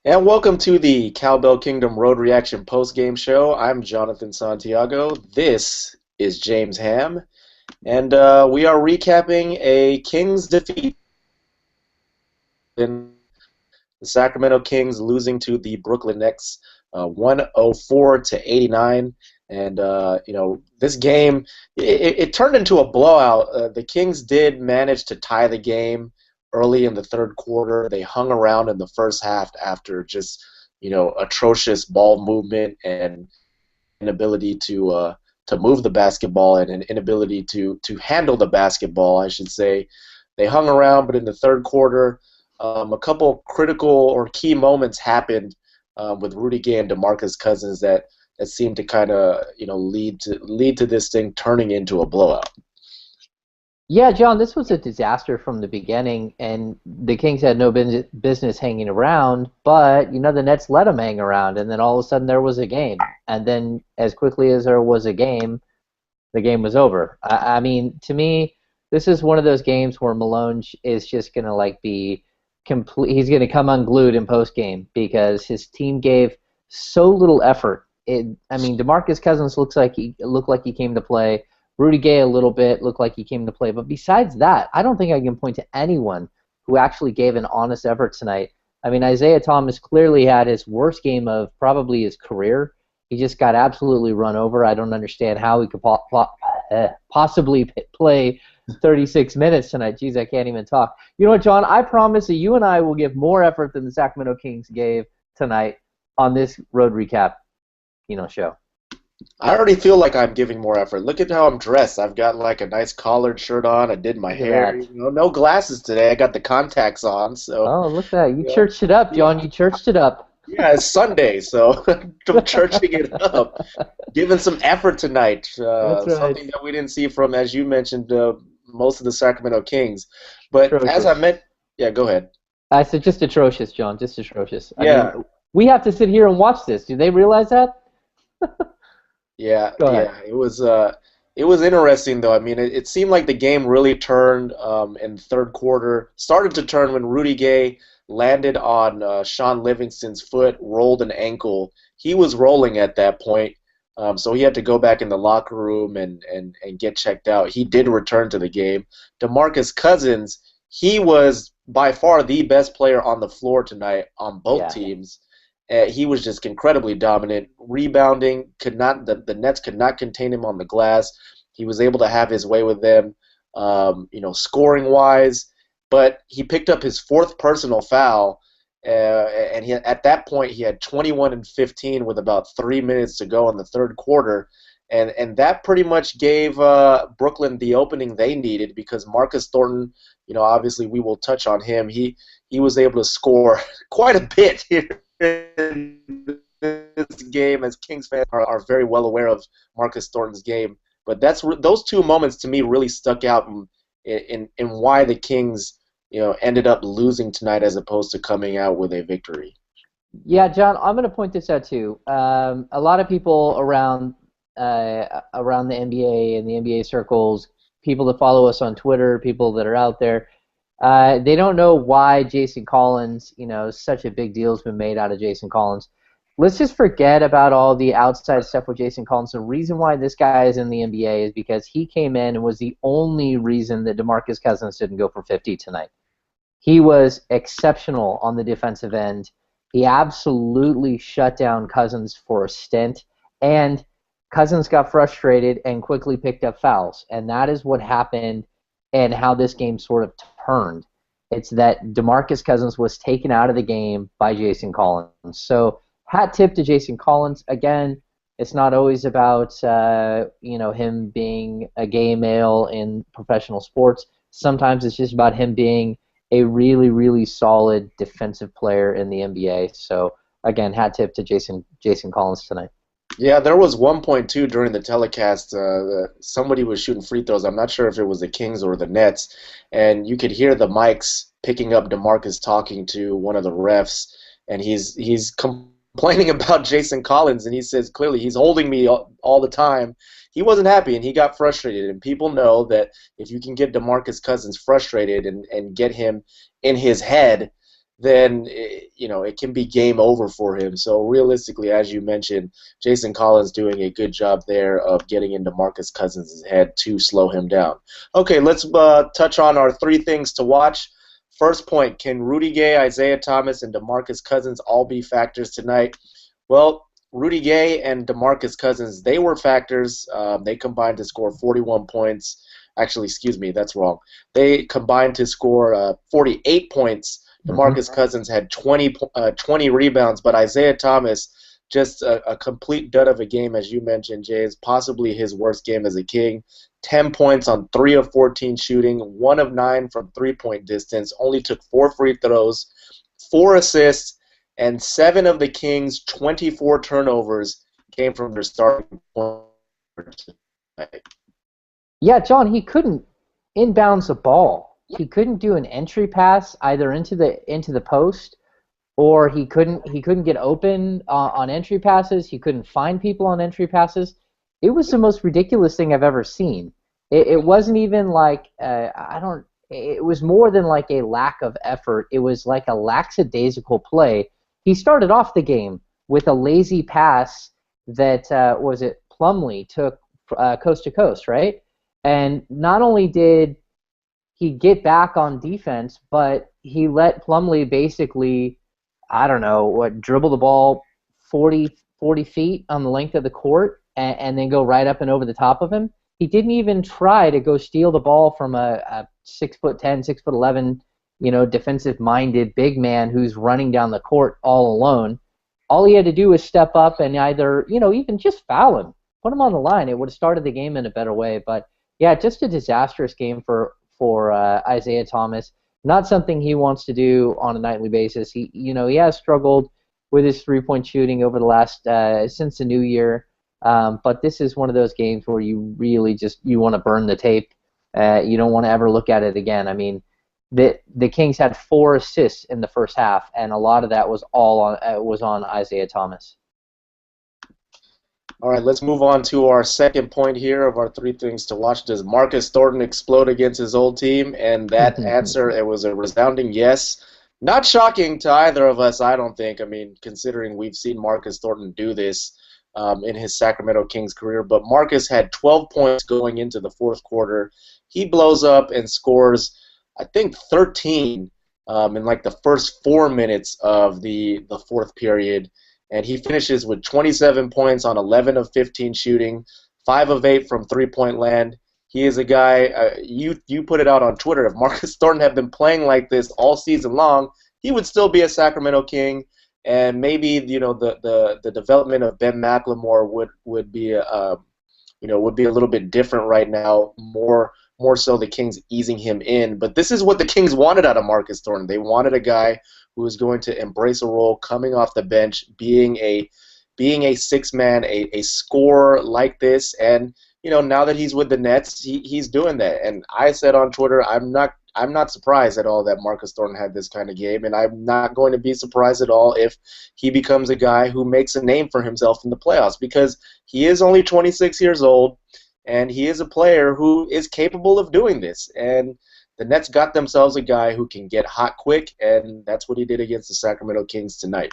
And welcome to the Cowbell Kingdom Road Reaction post-game show. I'm Jonathan Santiago. This is James Ham, and we are recapping a Kings defeat in the Sacramento Kings losing to the Brooklyn Nets 104 to 89. And this game it turned into a blowout. The Kings did manage to tie the game early in the third quarter. They hung around in the first half after just atrocious ball movement and inability to move the basketball and an inability to handle the basketball, I should say. They hung around, but in the third quarter, a couple critical or key moments happened with Rudy Gay and DeMarcus Cousins that seemed to kind of lead to this thing turning into a blowout. Yeah, John, this was a disaster from the beginning, and the Kings had no business hanging around, but, the Nets let them hang around, and then all of a sudden there was a game. And then as quickly as there was a game, the game was over. I mean, to me, this is one of those games where Malone is just going to be complete. He's going to come unglued in post-game because his team gave so little effort. DeMarcus Cousins looked like he came to play. Rudy Gay a little bit looked like he came to play. But besides that, I don't think I can point to anyone who actually gave an honest effort tonight. I mean, Isaiah Thomas clearly had his worst game of probably his career. He just got absolutely run over. I don't understand how he could possibly play 36 minutes tonight. Jeez, I can't even talk. You know what, John? I promise that you and I will give more effort than the Sacramento Kings gave tonight on this road recap, show. I already feel like I'm giving more effort. Look at how I'm dressed. I've got like a nice collared shirt on. I did my Look at hair. that. No glasses today. I got the contacts on. So Oh, look at that. You churched it up, John. You churched it up. yeah, it's Sunday, so I'm churching it up, giving some effort tonight. That's right. Something that we didn't see from, as you mentioned, most of the Sacramento Kings. But as I Atrocious. meant, yeah, go ahead. I said just atrocious, John. Just atrocious. I Yeah, mean, we have to sit here and watch this. Do they realize that? yeah, Go ahead. yeah. It was interesting though. I mean, it seemed like the game really turned in the third quarter. Started to turn when Rudy Gay landed on Sean Livingston's foot, rolled an ankle. He was rolling at that point, so he had to go back in the locker room and get checked out. He did return to the game. DeMarcus Cousins, he was by far the best player on the floor tonight on both Yeah. teams. He was just incredibly dominant, rebounding. The Nets could not contain him on the glass. He was able to have his way with them, scoring wise. But he picked up his fourth personal foul, and at that point he had 21 and 15 with about 3 minutes to go in the third quarter, and that pretty much gave Brooklyn the opening they needed because Marcus Thornton, obviously we will touch on him. He was able to score quite a bit here in this game, as Kings fans are very well aware of Marcus Thornton's game. But those two moments to me really stuck out in why the Kings ended up losing tonight as opposed to coming out with a victory. Yeah, John, I'm going to point this out too. A lot of people around the NBA and the NBA circles, people that follow us on Twitter, people that are out there, they don't know why Jason Collins, such a big deal has been made out of Jason Collins. Let's just forget about all the outside stuff with Jason Collins. The reason why this guy is in the NBA is because he came in and was the only reason that DeMarcus Cousins didn't go for 50 tonight. He was exceptional on the defensive end. He absolutely shut down Cousins for a stint, and Cousins got frustrated and quickly picked up fouls. And that is what happened and how this game sort of turned. It's that DeMarcus Cousins was taken out of the game by Jason Collins. So hat tip to Jason Collins. Again, it's not always about him being a gay male in professional sports. Sometimes it's just about him being a really, really solid defensive player in the NBA. So again, hat tip to Jason Collins tonight. Yeah, there was 1.2 during the telecast. Somebody was shooting free throws. I'm not sure if it was the Kings or the Nets, and you could hear the mics picking up DeMarcus talking to one of the refs, and he's complaining about Jason Collins, and he says clearly he's holding me all the time. He wasn't happy, and he got frustrated. And people know that if you can get DeMarcus Cousins frustrated and get him in his head, then it can be game over for him. So realistically, as you mentioned, Jason Collins doing a good job there of getting into Marcus Cousins' head to slow him down. Okay, let's touch on our 3 things to watch. First point, can Rudy Gay, Isaiah Thomas, and DeMarcus Cousins all be factors tonight? Well, Rudy Gay and DeMarcus Cousins, they were factors. They combined to score 41 points. Actually, excuse me, that's wrong. They combined to score 48 points. DeMarcus Cousins had 20 rebounds, but Isaiah Thomas, just a complete dud of a game, as you mentioned, Jay, is possibly his worst game as a King. 10 points on 3 of 14 shooting, 1 of 9 from three-point distance, only took 4 free throws, 4 assists, and 7 of the Kings' 24 turnovers came from their starting point. Yeah, John, he couldn't inbounds a ball. He couldn't do an entry pass either into the post, or he couldn't get open on entry passes. He couldn't find people on entry passes. It was the most ridiculous thing I've ever seen. It wasn't even like it was more than like a lack of effort. It was like a lackadaisical play. He started off the game with a lazy pass that was it Plumlee took coast to coast, right? And not only did he get back on defense, but he let Plumlee basically, I don't know, dribble the ball 40 feet on the length of the court and then go right up and over the top of him. He didn't even try to go steal the ball from a 6'10", 6'11", defensive-minded big man who's running down the court all alone. All he had to do was step up and either, even just foul him, put him on the line. It would have started the game in a better way. But yeah, just a disastrous game for Isaiah Thomas. Not something he wants to do on a nightly basis. He has struggled with his three-point shooting over the last since the new year. But this is one of those games where you really you want to burn the tape. You don't want to ever look at it again. I mean, the Kings had 4 assists in the first half, and a lot of that was on Isaiah Thomas. All right, let's move on to our second point here of our 3 things to watch. Does Marcus Thornton explode against his old team? And that answer, it was a resounding yes. Not shocking to either of us, I don't think. I mean, considering we've seen Marcus Thornton do this in his Sacramento Kings career. But Marcus had 12 points going into the fourth quarter. He blows up and scores, I think, 13 in like the first 4 minutes of the fourth period. And he finishes with 27 points on 11 of 15 shooting, 5 of 8 from three-point land. He is a guy, you put it out on Twitter, if Marcus Thornton had been playing like this all season long, he would still be a Sacramento King, and maybe the development of Ben McLemore would be a little bit different right now, more so the Kings easing him in. But this is what the Kings wanted out of Marcus Thornton. They wanted a guy who was going to embrace a role coming off the bench, being a six-man, a scorer like this. And now that he's with the Nets, he's doing that. And I said on Twitter, I'm not surprised at all that Marcus Thornton had this kind of game, and I'm not going to be surprised at all if he becomes a guy who makes a name for himself in the playoffs, because he is only 26 years old, and he is a player who is capable of doing this. And the Nets got themselves a guy who can get hot quick, and that's what he did against the Sacramento Kings tonight.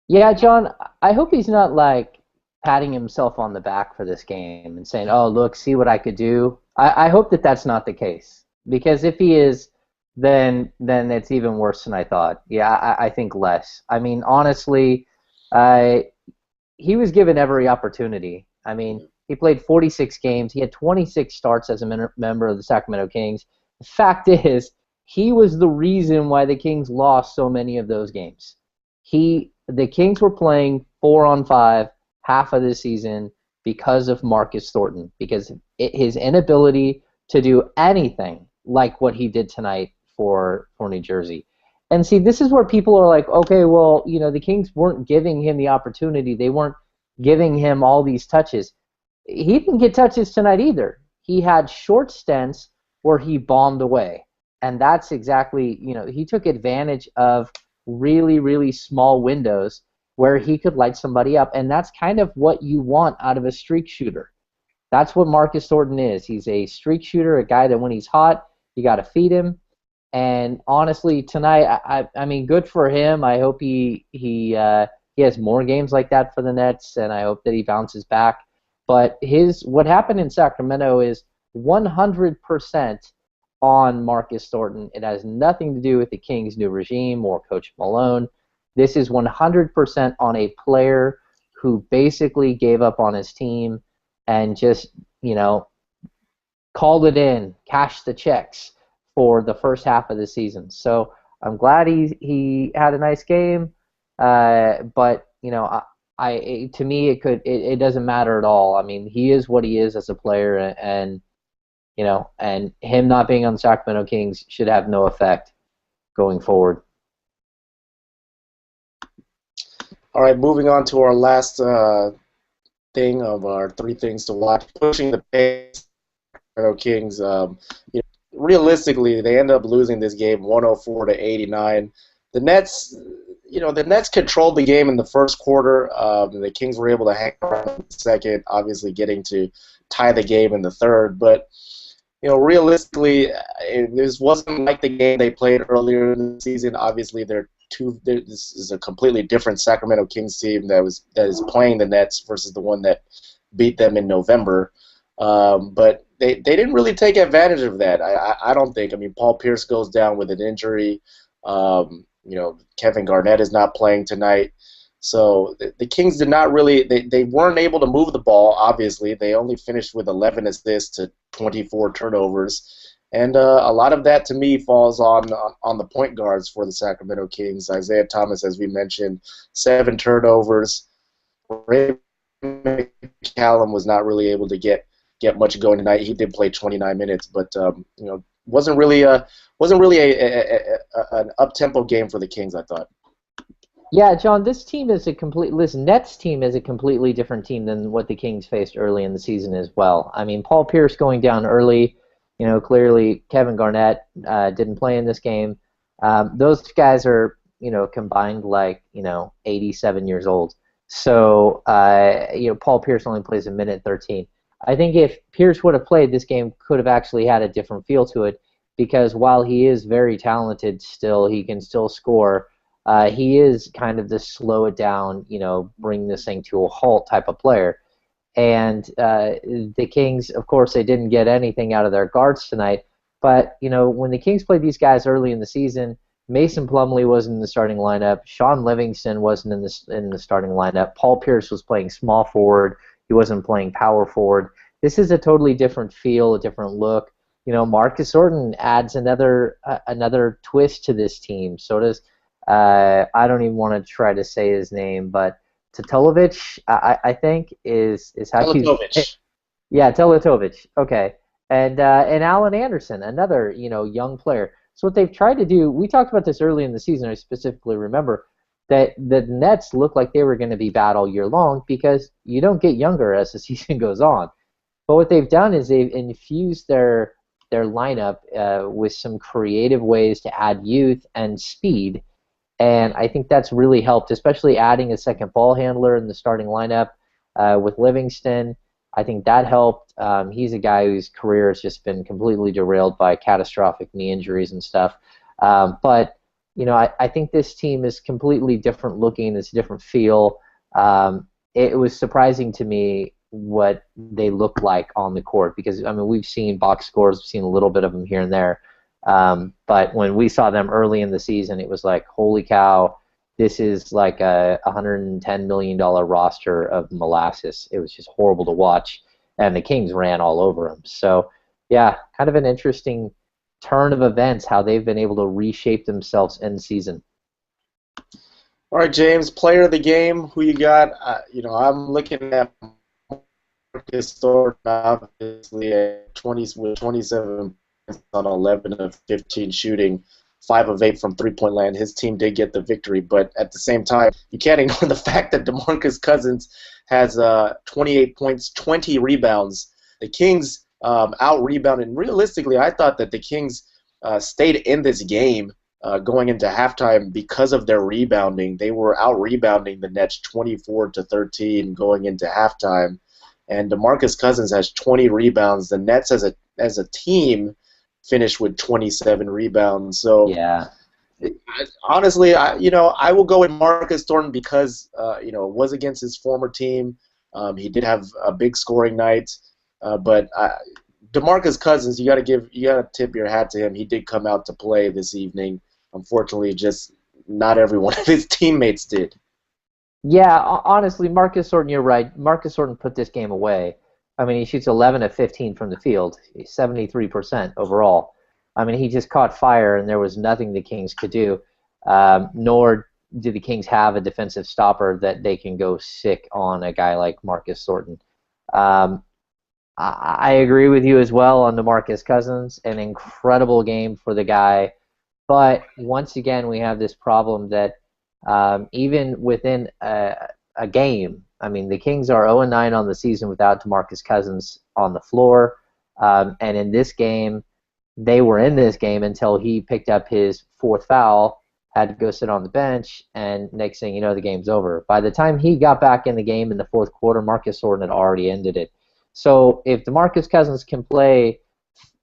Yeah, John, I hope he's not like patting himself on the back for this game and saying, "Oh, look, see what I could do." I hope that that's not the case, because if he is, then it's even worse than I thought. Yeah, I think less. I mean, honestly, he was given every opportunity. I mean, he played 46 games. He had 26 starts as a member of the Sacramento Kings. The fact is, he was the reason why the Kings lost so many of those games. The Kings were playing 4-on-5 half of the season because of Marcus Thornton, because his inability to do anything like what he did tonight for New Jersey. And see, this is where people are like, okay, well, the Kings weren't giving him the opportunity. They weren't giving him all these touches. He didn't get touches tonight either. He had short stints where he bombed away. And that's exactly, he took advantage of really, really small windows where he could light somebody up. And that's kind of what you want out of a streak shooter. That's what Marcus Thornton is. He's a streak shooter, a guy that when he's hot, you got to feed him. And honestly, tonight, I mean, good for him. I hope he has more games like that for the Nets, and I hope that he bounces back. But what happened in Sacramento is 100% on Marcus Thornton. It has nothing to do with the Kings' new regime or Coach Malone. This is 100% on a player who basically gave up on his team and just, called it in, cashed the checks for the first half of the season. So I'm glad he had a nice game, but to me it doesn't matter at all. I mean, he is what he is as a player, and him not being on the Sacramento Kings should have no effect going forward. All right, moving on to our last thing of our three things to watch. Pushing the pace, Kings. Realistically, they end up losing this game 104-89. The Nets, the Nets controlled the game in the first quarter. The Kings were able to hang around in the second, obviously getting to tie the game in the third. But realistically, this wasn't like the game they played earlier in the season. Obviously, this is a completely different Sacramento Kings team that is playing the Nets versus the one that beat them in November. But they didn't really take advantage of that. I don't think. I mean, Paul Pierce goes down with an injury. Kevin Garnett is not playing tonight. So the Kings did not really. They weren't able to move the ball. Obviously, they only finished with 11 assists to 24 turnovers, and a lot of that to me falls on the point guards for the Sacramento Kings. Isaiah Thomas, as we mentioned, 7 turnovers. Ray McCallum was not really able to get much going tonight. He did play 29 minutes, but wasn't really an up-tempo game for the Kings, I thought. Yeah, John, Nets team is a completely different team than what the Kings faced early in the season as well. I mean, Paul Pierce going down early, clearly Kevin Garnett didn't play in this game. Those guys are, combined 87 years old. So, Paul Pierce only plays a minute 13. I think if Pierce would have played, this game could have actually had a different feel to it, because while he is very talented still, he can still score. He is kind of the slow it down, bring this thing to a halt type of player. And the Kings, of course, they didn't get anything out of their guards tonight. But, when the Kings played these guys early in the season, Mason Plumlee wasn't in the starting lineup. Sean Livingston wasn't in the starting lineup. Paul Pierce was playing small forward. He wasn't playing power forward. This is a totally different feel, a different look. Marcus Thornton adds another twist to this team. So does I don't even want to try to say his name, but Tatolovich, I think is how you. Yeah, Teletovic. Okay, and Alan Anderson, another young player. So what they've tried to do, we talked about this early in the season. I specifically remember that the Nets looked like they were going to be bad all year long because you don't get younger as the season goes on. But what they've done is they've infused their lineup with some creative ways to add youth and speed. And I think that's really helped, especially adding a second ball handler in the starting lineup with Livingston. I think that helped. He's a guy whose career has just been completely derailed by catastrophic knee injuries and stuff. But I think this team is completely different looking. It's a different feel. It was surprising to me what they look like on the court because, we've seen box scores, we've seen a little bit of them here and there. But when we saw them early in the season, it was like, holy cow, this is like a $110 million roster of molasses. It was just horrible to watch, and the Kings ran all over them. So, yeah, kind of an interesting turn of events, how they've been able to reshape themselves in season. All right, James, player of the game, who you got? I'm looking at Marcus Thornton, obviously, at 27 on 11 of 15 shooting, 5 of 8 from three-point land. His team did get the victory, but at the same time, you can't ignore the fact that DeMarcus Cousins has 28 points, 20 rebounds. The Kings out-rebounded. And realistically, I thought that the Kings stayed in this game going into halftime because of their rebounding. They were out-rebounding the Nets 24-13 going into halftime. And DeMarcus Cousins has 20 rebounds. The Nets as a team finished with 27 rebounds. So Yeah. honestly, I will go with Marcus Thornton because it was against his former team. He did have a big scoring night, but DeMarcus Cousins, you got to tip your hat to him. He did come out to play this evening. Unfortunately, just not every one of his teammates did. Yeah, honestly, Marcus Thornton, you're right. Marcus Thornton put this game away. I mean, he shoots 11 of 15 from the field, 73% overall. I mean, he just caught fire, and there was nothing the Kings could do. Nor do the Kings have a defensive stopper that they can go sick on a guy like Marcus Thornton. Um, I agree with you as well on DeMarcus Cousins. An incredible game for the guy. But once again, we have this problem that even within a game, I mean, the Kings are 0-9 on the season without DeMarcus Cousins on the floor. And in this game, they were in this game until he picked up his fourth foul, had to go sit on the bench, and next thing you know, the game's over. By the time he got back in the game in the fourth quarter, Marcus Thornton had already ended it. So if DeMarcus Cousins can play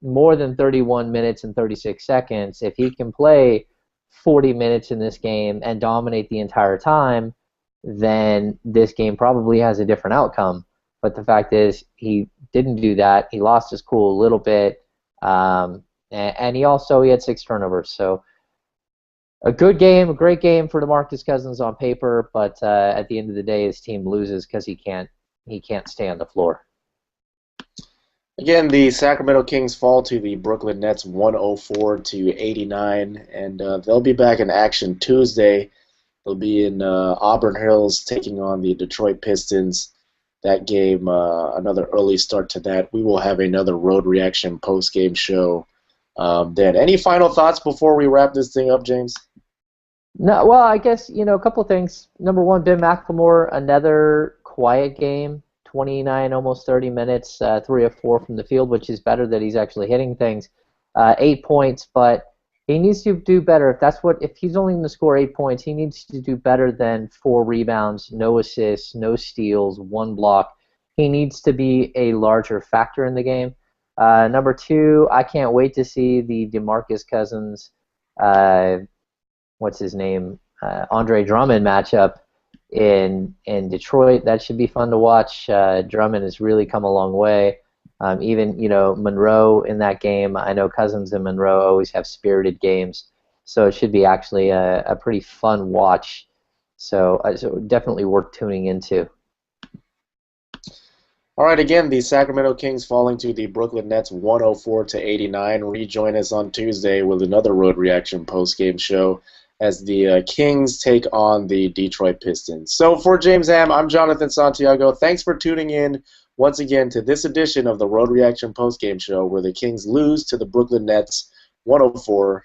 more than 31 minutes and 36 seconds, if he can play 40 minutes in this game and dominate the entire time, then this game probably has a different outcome. But the fact is, he didn't do that. He lost his cool a little bit, and he had 6 turnovers. So a good game, a great game for DeMarcus Cousins on paper, but at the end of the day, his team loses because he can't stay on the floor. Again, the Sacramento Kings fall to the Brooklyn Nets 104-89, and they'll be back in action Tuesday. They'll be in Auburn Hills taking on the Detroit Pistons. That game, another early start to that. We will have another road reaction post-game show. Dan, any final thoughts before we wrap this thing up, James? No, well, I guess, a couple of things. Number one, Ben McLemore, another quiet game. 29, almost 30 minutes, 3 of 4 from the field, which is better that he's actually hitting things. 8 points, but he needs to do better. If he's only going to score 8 points, he needs to do better than 4 rebounds, no assists, no steals, 1 block. He needs to be a larger factor in the game. Number 2, I can't wait to see the DeMarcus Cousins, what's his name, Andre Drummond matchup in Detroit. That should be fun to watch. Drummond has really come a long way. Even Monroe in that game. I know Cousins and Monroe always have spirited games, so it should be actually a pretty fun watch. So definitely worth tuning into. All right, again, the Sacramento Kings falling to the Brooklyn Nets 104-89. Rejoin us on Tuesday with another road reaction post-game show as the Kings take on the Detroit Pistons. So for James Ham, I'm Jonathan Santiago. Thanks for tuning in once again to this edition of the Road Reaction postgame show where the Kings lose to the Brooklyn Nets 104-89.